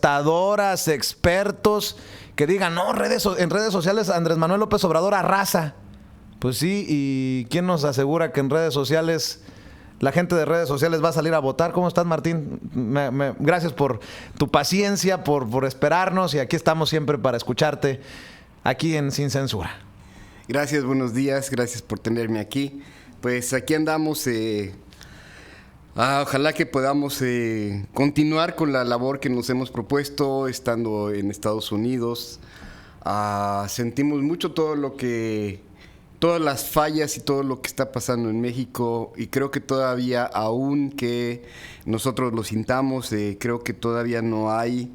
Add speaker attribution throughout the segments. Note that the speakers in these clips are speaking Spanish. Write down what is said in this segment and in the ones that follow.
Speaker 1: comentadoras, expertos que digan, no, en redes sociales Andrés Manuel López Obrador arrasa. Pues sí, ¿y quién nos asegura que en redes sociales la gente de redes sociales va a salir a votar? ¿Cómo estás, Martín? Gracias por tu paciencia, por esperarnos, y aquí estamos siempre para escucharte, aquí en Sin Censura.
Speaker 2: Gracias, buenos días, gracias por tenerme aquí. Pues aquí andamos, ojalá que podamos continuar con la labor que nos hemos propuesto estando en Estados Unidos. Sentimos mucho todas las fallas y todo lo que está pasando en México, y creo que todavía, aún que nosotros lo sintamos, creo que todavía no hay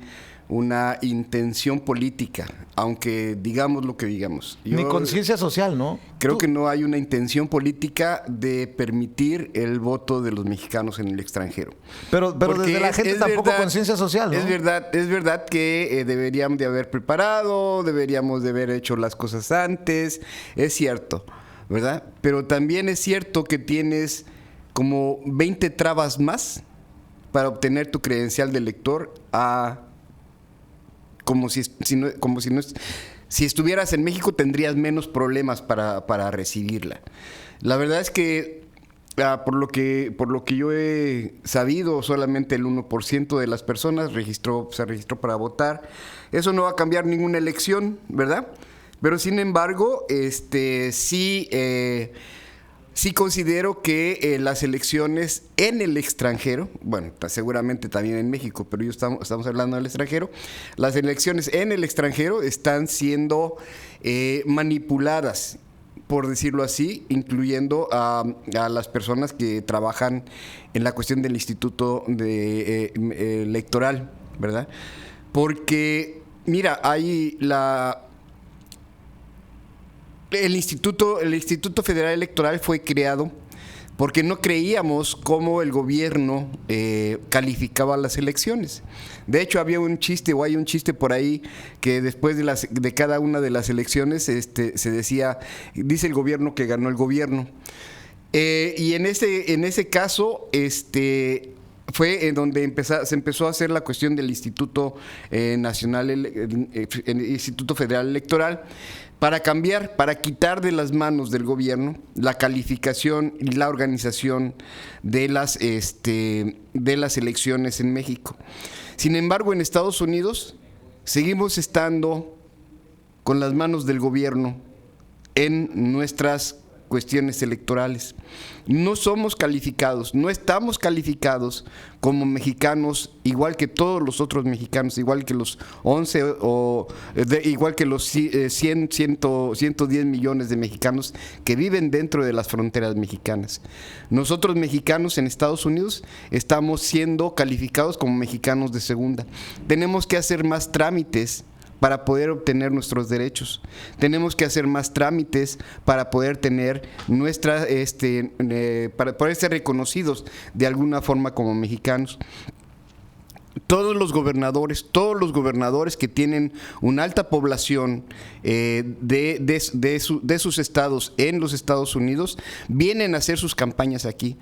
Speaker 2: una intención política, aunque digamos lo que digamos.
Speaker 1: Ni conciencia social, ¿no?
Speaker 2: Creo que no hay una intención política de permitir el voto de los mexicanos en el extranjero.
Speaker 1: Pero desde la gente tampoco conciencia social, ¿no?
Speaker 2: Es verdad que deberíamos de haber preparado, deberíamos de haber hecho las cosas antes, es cierto, ¿verdad? Pero también es cierto que tienes como 20 trabas más para obtener tu credencial de elector si estuvieras en México tendrías menos problemas para recibirla. La verdad es que por lo que yo he sabido, solamente el 1% de las personas se registró para votar. Eso no va a cambiar ninguna elección, ¿verdad? Pero sin embargo, sí considero que las elecciones en el extranjero, bueno, seguramente también en México, pero estamos hablando del extranjero, las elecciones en el extranjero están siendo manipuladas, por decirlo así, incluyendo a las personas que trabajan en la cuestión del instituto electoral, ¿verdad? Porque, mira, el Instituto Federal Electoral fue creado porque no creíamos cómo el gobierno calificaba las elecciones. De hecho, hay un chiste por ahí que después de cada una de las elecciones se decía, dice el gobierno que ganó el gobierno. Y en ese caso, fue en donde se empezó a hacer la cuestión del Instituto Nacional, el Instituto Federal Electoral, para quitar de las manos del gobierno la calificación y la organización de las elecciones en México. Sin embargo, en Estados Unidos seguimos estando con las manos del gobierno en nuestras cuestiones electorales. No somos calificados, no estamos calificados como mexicanos, igual que todos los otros mexicanos, igual que los 11 igual que los 110 millones de mexicanos que viven dentro de las fronteras mexicanas. Nosotros mexicanos en Estados Unidos estamos siendo calificados como mexicanos de segunda. Tenemos que hacer más trámites para poder obtener nuestros derechos. Tenemos que hacer más trámites para poder tener para poder ser reconocidos de alguna forma como mexicanos. Todos los gobernadores que tienen una alta población de sus estados en los Estados Unidos vienen a hacer sus campañas aquí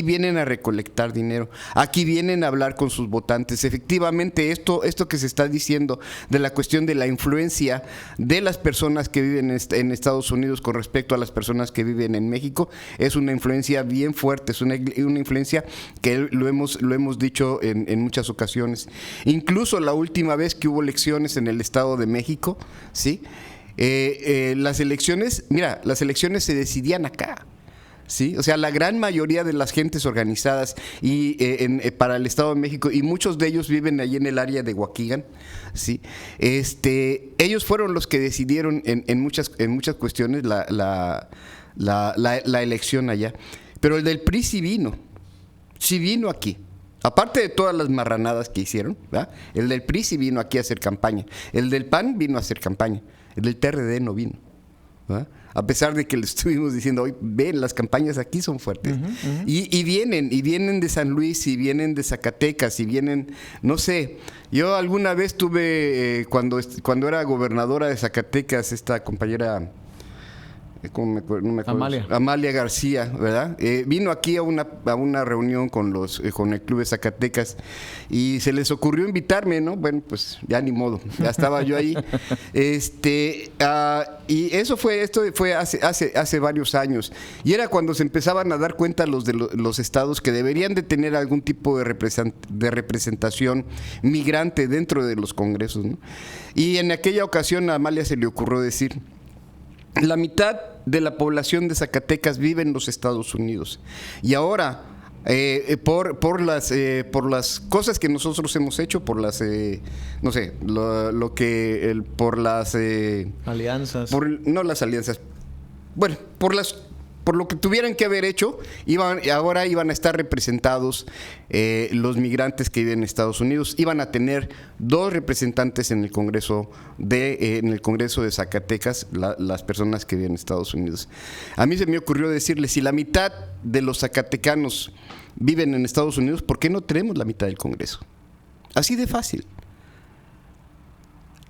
Speaker 2: vienen a recolectar dinero, aquí vienen a hablar con sus votantes. Efectivamente, esto que se está diciendo de la cuestión de la influencia de las personas que viven en Estados Unidos con respecto a las personas que viven en México es una influencia bien fuerte, es una influencia que lo hemos dicho en muchas ocasiones. Incluso la última vez que hubo elecciones en el Estado de México, ¿sí? Las elecciones se decidían acá, ¿sí? O sea, la gran mayoría de las gentes organizadas para el Estado de México, y muchos de ellos viven allí en el área de Waukegan, ¿sí? Ellos fueron los que decidieron en muchas cuestiones la elección allá. Pero el del PRI sí vino aquí. Aparte de todas las marranadas que hicieron, ¿verdad? El del PRI sí vino aquí a hacer campaña. El del PAN vino a hacer campaña. El del TRD no vino, ¿verdad? A pesar de que le estuvimos diciendo, hoy ven, las campañas aquí son fuertes. Y vienen de San Luis, y vienen de Zacatecas, y vienen, no sé. Yo alguna vez tuve, cuando era gobernadora de Zacatecas, esta compañera ¿cómo no me acuerdo?
Speaker 1: Amalia.
Speaker 2: Amalia García, ¿verdad? Vino aquí a una reunión con el Club de Zacatecas y se les ocurrió invitarme, ¿no? Bueno, pues ya ni modo, ya estaba yo ahí. Y esto fue hace varios años. Y era cuando se empezaban a dar cuenta los estados que deberían de tener algún tipo de representación migrante dentro de los congresos, ¿no? Y en aquella ocasión a Amalia se le ocurrió decir: la mitad de la población de Zacatecas vive en los Estados Unidos. Y ahora, por las cosas que nosotros hemos hecho, por las, no sé, por las...
Speaker 1: alianzas.
Speaker 2: No las alianzas. Bueno, por lo que tuvieran que haber hecho, ahora iban a estar representados los migrantes que viven en Estados Unidos. Iban a tener 2 representantes en el Congreso de Zacatecas, las personas que viven en Estados Unidos. A mí se me ocurrió decirles: si la mitad de los zacatecanos viven en Estados Unidos, ¿por qué no tenemos la mitad del Congreso? Así de fácil.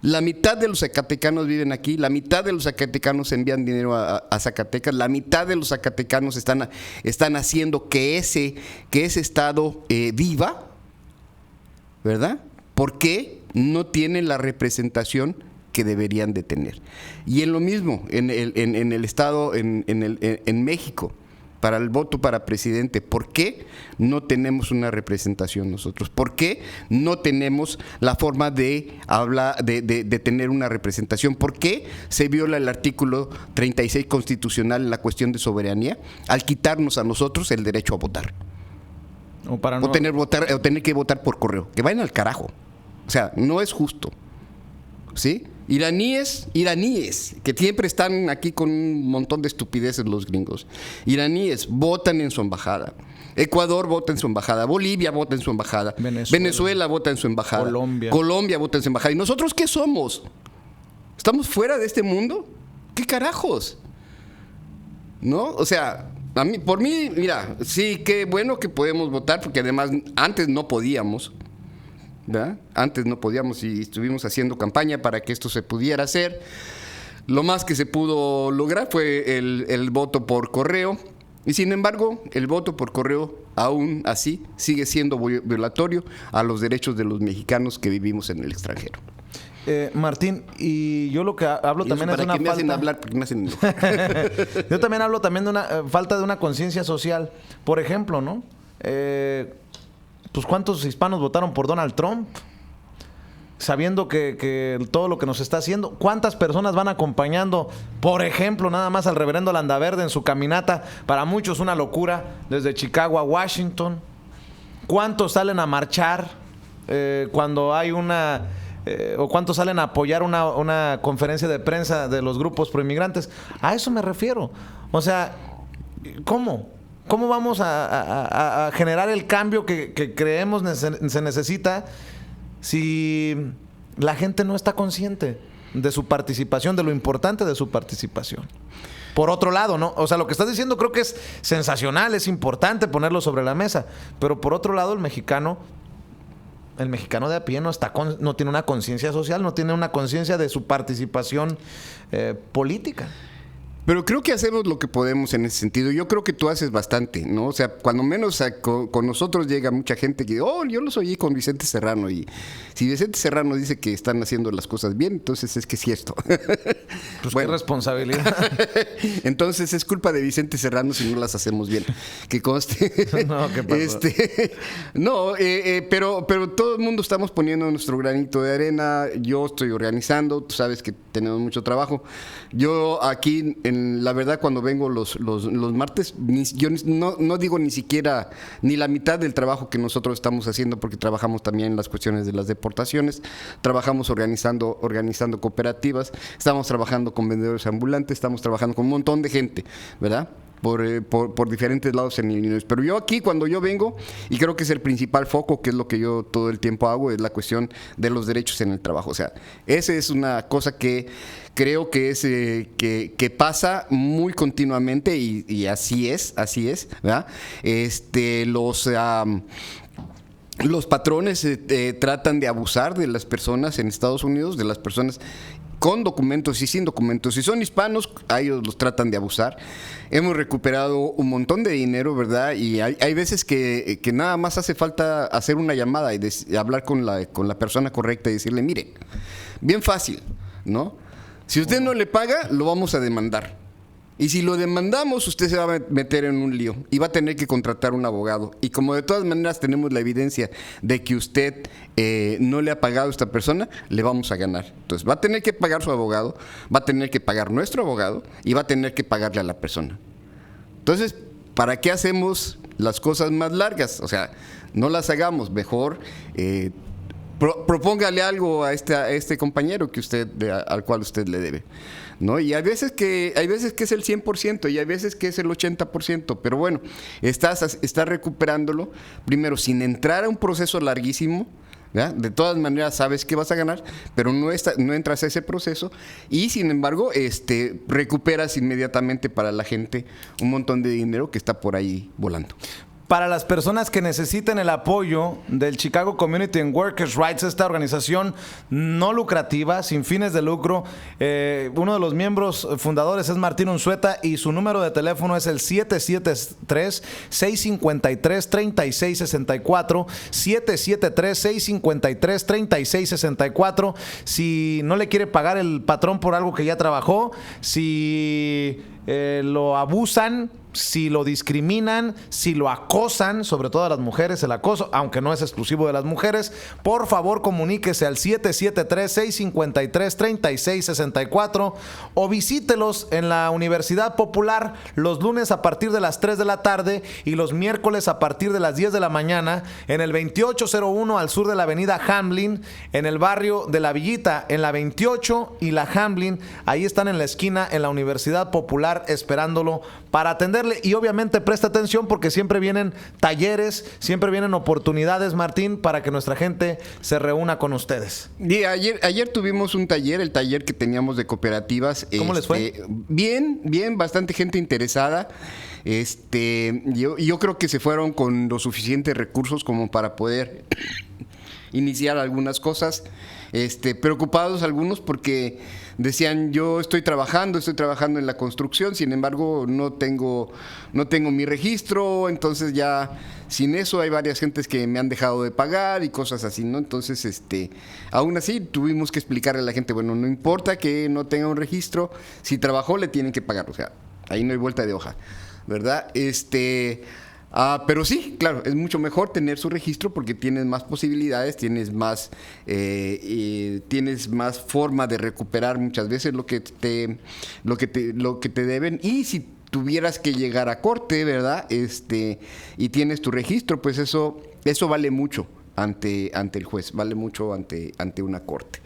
Speaker 2: La mitad de los zacatecanos viven aquí, la mitad de los zacatecanos envían dinero a Zacatecas, la mitad de los zacatecanos están haciendo que ese estado viva, ¿verdad? ¿Por qué no tienen la representación que deberían de tener? Y en lo mismo, en el estado, en México, para el voto para presidente, ¿por qué no tenemos una representación nosotros? ¿Por qué no tenemos la forma de hablar, de tener una representación? ¿Por qué se viola el artículo 36 constitucional en la cuestión de soberanía al quitarnos a nosotros el derecho a votar? O tener que votar por correo. Que vayan al carajo. O sea, no es justo. ¿Sí? Iraníes, que siempre están aquí con un montón de estupideces los gringos. Iraníes votan en su embajada. Ecuador vota en su embajada. Bolivia vota en su embajada. Venezuela vota en su embajada. Colombia vota en su embajada. ¿Y nosotros qué somos? ¿Estamos fuera de este mundo? ¿Qué carajos? ¿No? O sea, por mí, mira, sí, qué bueno que podemos votar, porque además antes no podíamos. ¿verdad? Antes no podíamos y estuvimos haciendo campaña para que esto se pudiera hacer. Lo más que se pudo lograr fue el voto por correo. Y sin embargo, el voto por correo aún así sigue siendo violatorio a los derechos de los mexicanos que vivimos en el extranjero.
Speaker 1: Martín, y yo lo que hablo también es de una falta...
Speaker 2: me hacen hablar porque me hacen enojar.
Speaker 1: Yo también hablo también de una falta de una conciencia social. Por ejemplo, ¿no? Pues ¿cuántos hispanos votaron por Donald Trump? Sabiendo que todo lo que nos está haciendo. ¿Cuántas personas van acompañando, por ejemplo, nada más al reverendo Landaverde en su caminata? Para muchos una locura, desde Chicago a Washington. ¿Cuántos salen a marchar cuando hay una... o cuántos salen a apoyar una conferencia de prensa de los grupos proinmigrantes? A eso me refiero. O sea, ¿cómo? ¿Cómo vamos a generar el cambio que creemos se necesita si la gente no está consciente de su participación, de lo importante de su participación? Por otro lado, ¿no? O sea, lo que estás diciendo creo que es sensacional, es importante ponerlo sobre la mesa. Pero por otro lado, el mexicano de a pie no tiene una conciencia social, no tiene una conciencia de su participación política.
Speaker 2: Pero creo que hacemos lo que podemos en ese sentido. Yo creo que tú haces bastante, ¿no? O sea, cuando menos con nosotros llega mucha gente que, yo los oí con Vicente Serrano. Y si Vicente Serrano dice que están haciendo las cosas bien, entonces es que es cierto.
Speaker 1: Pues bueno, qué responsabilidad.
Speaker 2: Entonces es culpa de Vicente Serrano si no las hacemos bien. Que conste.
Speaker 1: No, ¿qué pasó?
Speaker 2: Pero todo el mundo estamos poniendo nuestro granito de arena. Yo estoy organizando. Tú sabes que tenemos mucho trabajo. Yo aquí... la verdad, cuando vengo los martes, yo no digo ni siquiera ni la mitad del trabajo que nosotros estamos haciendo, porque trabajamos también en las cuestiones de las deportaciones, trabajamos organizando cooperativas, estamos trabajando con vendedores ambulantes, estamos trabajando con un montón de gente, ¿verdad? Por diferentes lados en Illinois. Pero yo aquí, cuando yo vengo, y creo que es el principal foco, que es lo que yo todo el tiempo hago, es la cuestión de los derechos en el trabajo. O sea, esa es una cosa que creo que es que pasa muy continuamente y así es, ¿verdad? Los patrones tratan de abusar de las personas en Estados Unidos, de las personas con documentos y sin documentos. Si son hispanos, a ellos los tratan de abusar. Hemos recuperado un montón de dinero, ¿verdad? Y hay veces que nada más hace falta hacer una llamada y hablar con la persona correcta y decirle, mire, bien fácil, ¿no? Si usted no le paga, lo vamos a demandar. Y si lo demandamos, usted se va a meter en un lío y va a tener que contratar un abogado. Y como de todas maneras tenemos la evidencia de que usted no le ha pagado a esta persona, le vamos a ganar. Entonces va a tener que pagar su abogado, va a tener que pagar nuestro abogado y va a tener que pagarle a la persona. Entonces, ¿para qué hacemos las cosas más largas? O sea, no las hagamos, mejor propóngale algo a este compañero que al cual usted le debe, ¿no? Y hay veces que es el 100% y hay veces que es el 80%, pero bueno, estás recuperándolo, primero, sin entrar a un proceso larguísimo, ¿ya? De todas maneras sabes que vas a ganar, pero no entras a ese proceso y sin embargo recuperas inmediatamente para la gente un montón de dinero que está por ahí volando.
Speaker 1: Para las personas que necesiten el apoyo del Chicago Community and Workers' Rights, esta organización no lucrativa, sin fines de lucro, uno de los miembros fundadores es Martín Unzueta y su número de teléfono es el 773-653-3664, 773-653-3664. Si no le quiere pagar el patrón por algo que ya trabajó, si lo abusan, si lo discriminan, si lo acosan, sobre todo a las mujeres, el acoso, aunque no es exclusivo de las mujeres, por favor comuníquese al 773-653-3664 o visítelos en la Universidad Popular los lunes a partir de las 3 de la tarde y los miércoles a partir de las 10 de la mañana en el 2801 al sur de la avenida Hamlin, en el barrio de La Villita, en la 28 y la Hamlin, ahí están en la esquina en la Universidad Popular esperándolo para atenderle. Y obviamente presta atención porque siempre vienen talleres, siempre vienen oportunidades, Martín, para que nuestra gente se reúna con ustedes.
Speaker 2: Y ayer tuvimos un taller, el taller que teníamos de cooperativas.
Speaker 1: ¿Cómo les fue?
Speaker 2: Bien, bastante gente interesada. Yo creo que se fueron con los suficientes recursos como para poder iniciar algunas cosas. Preocupados algunos porque decían, yo estoy trabajando en la construcción, sin embargo no tengo mi registro, entonces ya sin eso hay varias gentes que me han dejado de pagar y cosas así, ¿no? Entonces, aún así tuvimos que explicarle a la gente, bueno, no importa que no tenga un registro, si trabajó le tienen que pagar, o sea, ahí no hay vuelta de hoja, ¿verdad? Pero sí, claro, es mucho mejor tener su registro porque tienes más posibilidades, tienes más forma de recuperar muchas veces lo que te deben. Y si tuvieras que llegar a corte, ¿verdad? Y tienes tu registro, pues eso vale mucho ante el juez, vale mucho ante una corte.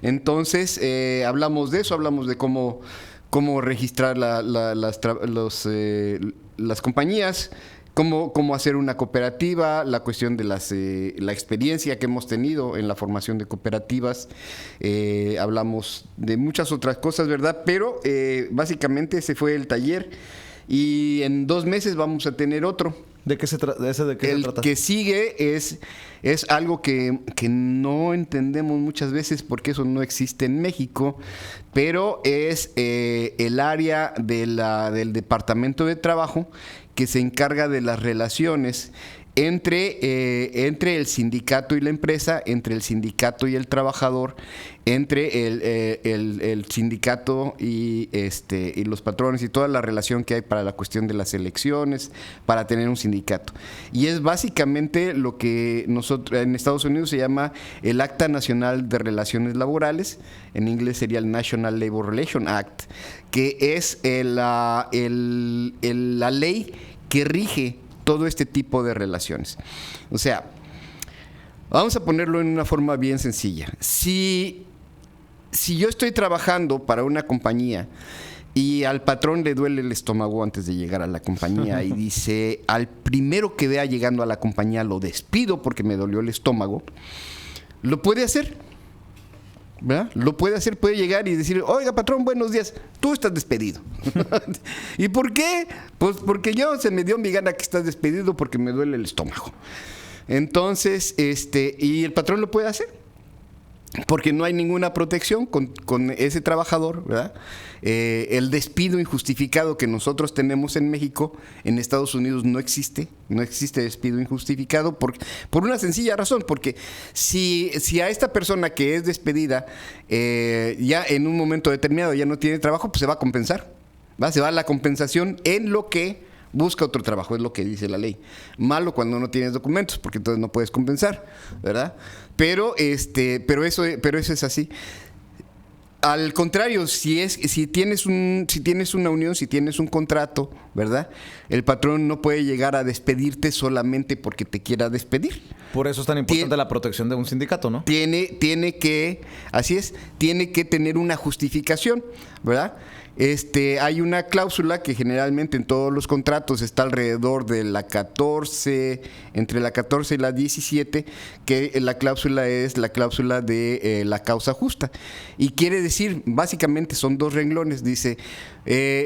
Speaker 2: Entonces, hablamos de eso, hablamos de cómo registrar las compañías, cómo hacer una cooperativa, la cuestión de la experiencia que hemos tenido en la formación de cooperativas, hablamos de muchas otras cosas, ¿verdad? Pero básicamente ese fue el taller y en 2 meses vamos a tener otro.
Speaker 1: ¿De qué se trata?
Speaker 2: El que sigue es algo que no entendemos muchas veces porque eso no existe en México, pero es el área del Departamento de Trabajo que se encarga de las relaciones entre el sindicato y la empresa, entre el sindicato y el trabajador, entre el sindicato y los patrones y toda la relación que hay para la cuestión de las elecciones, para tener un sindicato. Y es básicamente lo que nosotros en Estados Unidos se llama el Acta Nacional de Relaciones Laborales, en inglés sería el National Labor Relations Act, que es la ley que rige todo este tipo de relaciones. O sea, vamos a ponerlo en una forma bien sencilla. Si yo estoy trabajando para una compañía y al patrón le duele el estómago antes de llegar a la compañía y dice, al primero que vea llegando a la compañía lo despido porque me dolió el estómago, lo puede hacer, ¿verdad? Lo puede hacer, puede llegar y decir, oiga patrón, buenos días, tú estás despedido. ¿Y por qué? Pues porque se me dio mi gana que estás despedido porque me duele el estómago. Entonces, y el patrón lo puede hacer. porque no hay ninguna protección con ese trabajador, ¿verdad? El despido injustificado que nosotros tenemos en México, en Estados Unidos no existe despido injustificado por una sencilla razón, porque si a esta persona que es despedida ya en un momento determinado ya no tiene trabajo, pues se va a compensar, ¿va? Se va a la compensación en lo que busca otro trabajo, es lo que dice la ley. Tienes no tienes documentos, porque entonces no puedes compensar, ¿verdad? Pero eso es así. Al contrario, si tienes una unión, si tienes un contrato, ¿verdad? El patrón no puede llegar a despedirte solamente porque te quiera despedir.
Speaker 1: Por eso es tan importante la protección de un sindicato, ¿no?
Speaker 2: Tiene que tener una justificación, ¿verdad? Hay una cláusula que generalmente en todos los contratos está alrededor de entre la 14 y la 17, que la cláusula es la cláusula de la causa justa. Y quiere decir, básicamente son 2 renglones, dice,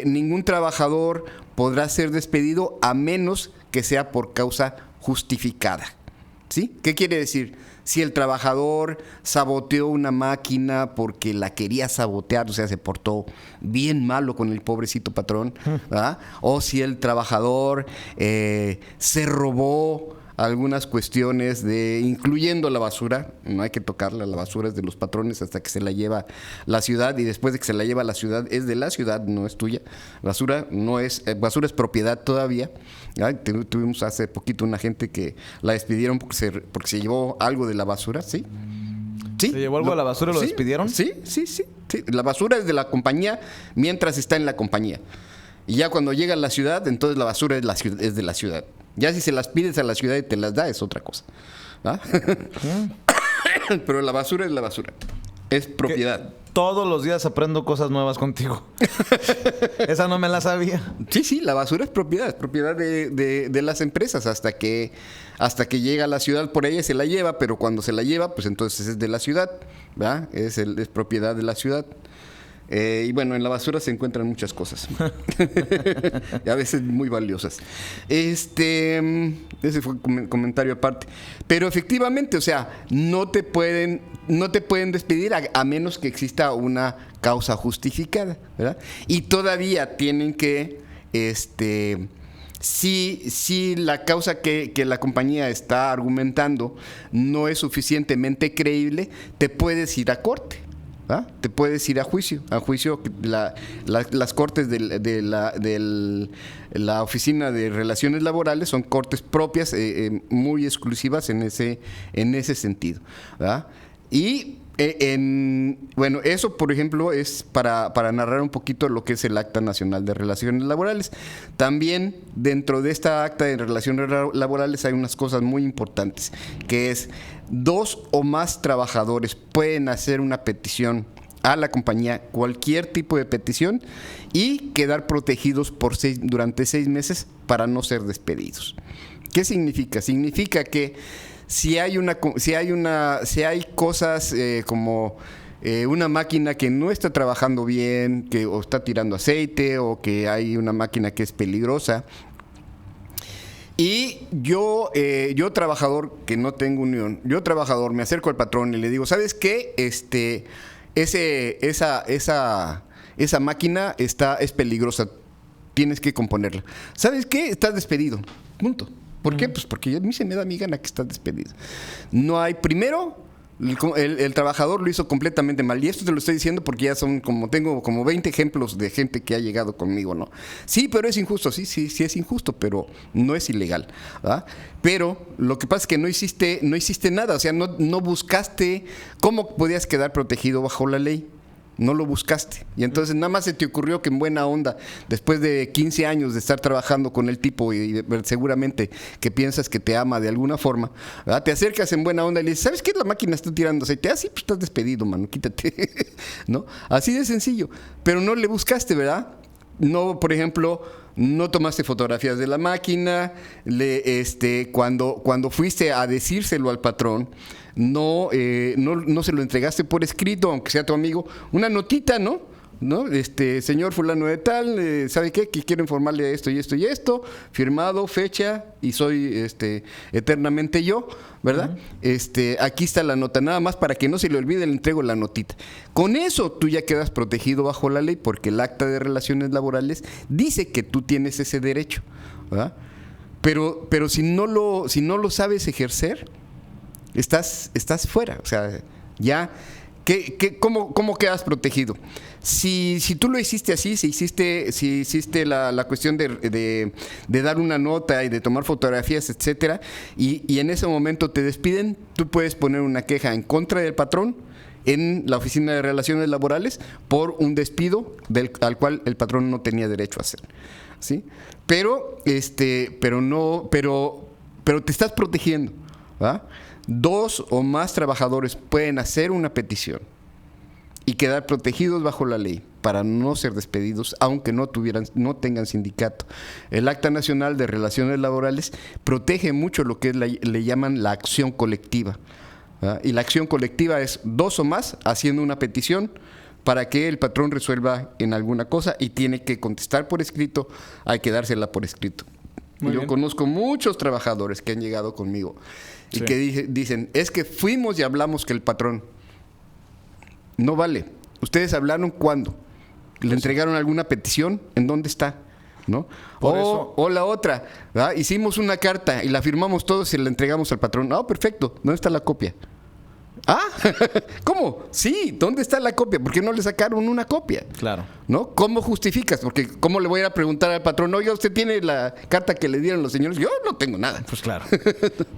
Speaker 2: ningún trabajador podrá ser despedido a menos que sea por causa justificada. ¿Sí? ¿Qué quiere decir? Si el trabajador saboteó una máquina porque la quería sabotear, o sea, se portó bien malo con el pobrecito patrón, ¿verdad? O si el trabajador se robó algunas cuestiones incluyendo la basura, no hay que tocarla, la basura es de los patrones hasta que se la lleva la ciudad, y después de que se la lleva la ciudad es de la ciudad, no es tuya. Basura es propiedad todavía. Tuvimos hace poquito una gente que la despidieron porque se llevó algo de la basura, ¿sí? ¿Sí?
Speaker 1: ¿Se llevó algo de la basura y lo despidieron?
Speaker 2: Sí. La basura es de la compañía mientras está en la compañía. Y ya cuando llega a la ciudad, entonces la basura es de la ciudad. Ya si se las pides a la ciudad y te las da, es otra cosa. Pero la basura es la basura. Es propiedad.
Speaker 1: Todos los días aprendo cosas nuevas contigo. Esa no me la sabía.
Speaker 2: Sí, la basura es propiedad de las empresas hasta que llega a la ciudad por ella se la lleva, pero cuando se la lleva, pues entonces es de la ciudad, ¿verdad? Es propiedad de la ciudad. Y bueno, en la basura se encuentran muchas cosas. Y a veces muy valiosas. Ese fue un comentario aparte. Pero efectivamente, o sea, no te pueden despedir a menos que exista una causa justificada, ¿verdad? Y todavía tienen que, si la causa que la compañía está argumentando no es suficientemente creíble, te puedes ir a corte. Te puedes ir a juicio. Las cortes de la Oficina de Relaciones Laborales son cortes propias, muy exclusivas en ese sentido, ¿verdad? Y bueno, eso por ejemplo es para narrar un poquito lo que es el Acta Nacional de Relaciones Laborales. También dentro de esta Acta de Relaciones Laborales hay unas cosas muy importantes, que es 2 o más trabajadores pueden hacer una petición a la compañía, cualquier tipo de petición, y quedar protegidos durante 6 meses para no ser despedidos. ¿Qué significa? Significa que si hay cosas como una máquina que no está trabajando bien, o está tirando aceite, o que hay una máquina que es peligrosa, y yo trabajador que no tengo unión, me acerco al patrón y le digo, ¿sabes qué? Esa máquina es peligrosa, tienes que componerla. ¿Sabes qué? Estás despedido. Punto. ¿Por qué? Pues porque a mí se me da mi gana que estás despedido. No hay, primero, el trabajador lo hizo completamente mal. Y esto te lo estoy diciendo porque ya tengo como 20 ejemplos de gente que ha llegado conmigo, ¿no? Sí, pero es injusto. Sí es injusto, pero no es ilegal, ¿verdad? Pero lo que pasa es que no hiciste nada. O sea, no buscaste cómo podías quedar protegido bajo la ley. No lo buscaste. Y entonces nada más se te ocurrió que en buena onda, después de 15 años de estar trabajando con el tipo y seguramente que piensas que te ama de alguna forma, ¿verdad? Te acercas en buena onda y le dices, ¿sabes qué? La máquina está tirando aceite. Ah, sí, pues estás despedido, mano, quítate. ¿No? Así de sencillo. Pero no le buscaste, ¿verdad? No, por ejemplo, no tomaste fotografías de la máquina, cuando fuiste a decírselo al patrón, no se lo entregaste por escrito, aunque sea tu amigo, una notita, ¿no? ¿no? Señor fulano de tal, ¿sabe qué? Que quiero informarle esto y esto y esto, firmado, fecha, y soy eternamente yo, ¿verdad? Aquí está la nota, nada más para que no se le olvide, le entrego la notita. Con eso tú ya quedas protegido bajo la ley, porque el acta de relaciones laborales dice que tú tienes ese derecho, ¿verdad? Pero si no lo sabes ejercer, estás fuera, o sea, ya... ¿Cómo quedas protegido? Si tú lo hiciste así, si hiciste la cuestión de dar una nota y de tomar fotografías, etcétera, y en ese momento te despiden, tú puedes poner una queja en contra del patrón en la Oficina de Relaciones Laborales por un despido al cual el patrón no tenía derecho a hacer, ¿sí? Pero te estás protegiendo, ¿verdad? 2 o más trabajadores pueden hacer una petición y quedar protegidos bajo la ley para no ser despedidos, aunque no tengan sindicato. El Acta Nacional de Relaciones Laborales protege mucho lo que le llaman la acción colectiva, ¿verdad? Y la acción colectiva es 2 o más haciendo una petición para que el patrón resuelva en alguna cosa y tiene que contestar por escrito, hay que dársela por escrito. Yo conozco muchos trabajadores que han llegado conmigo y que dicen, es que fuimos y hablamos que el patrón. No vale. ¿Ustedes hablaron cuándo? ¿Le entregaron alguna petición? ¿En dónde está? ¿No? O la otra, ¿verdad? Hicimos una carta y la firmamos todos y la entregamos al patrón. Ah, perfecto. ¿Dónde está la copia? Ah, ¿cómo? Sí, ¿dónde está la copia? ¿Por qué no le sacaron una copia?
Speaker 1: Claro.
Speaker 2: ¿No? ¿Cómo justificas? Porque ¿cómo le voy a ir a preguntar al patrón? Oiga, ¿usted tiene la carta que le dieron los señores? Yo no tengo nada.
Speaker 1: Pues claro.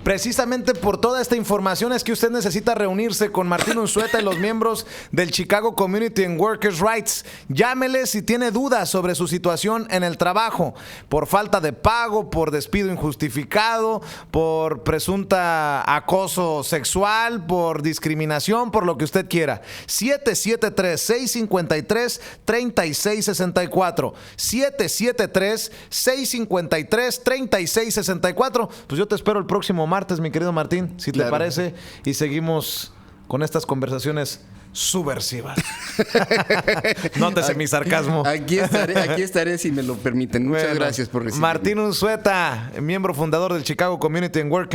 Speaker 1: Precisamente por toda esta información es que usted necesita reunirse con Martín Unzueta y los miembros del Chicago Community and Workers' Rights. Llámele si tiene dudas sobre su situación en el trabajo, por falta de pago, por despido injustificado, por presunta acoso sexual, por discriminación, por lo que usted quiera. 773-653-3664. 773-653-3664. Pues yo te espero el próximo martes, mi querido Martín, si te parece, y seguimos con estas conversaciones subversivas. Nótese mi sarcasmo.
Speaker 2: Aquí estaré si me lo permiten. Muchas gracias por recibirme.
Speaker 1: Martín Unzueta, miembro fundador del Chicago Community and Workers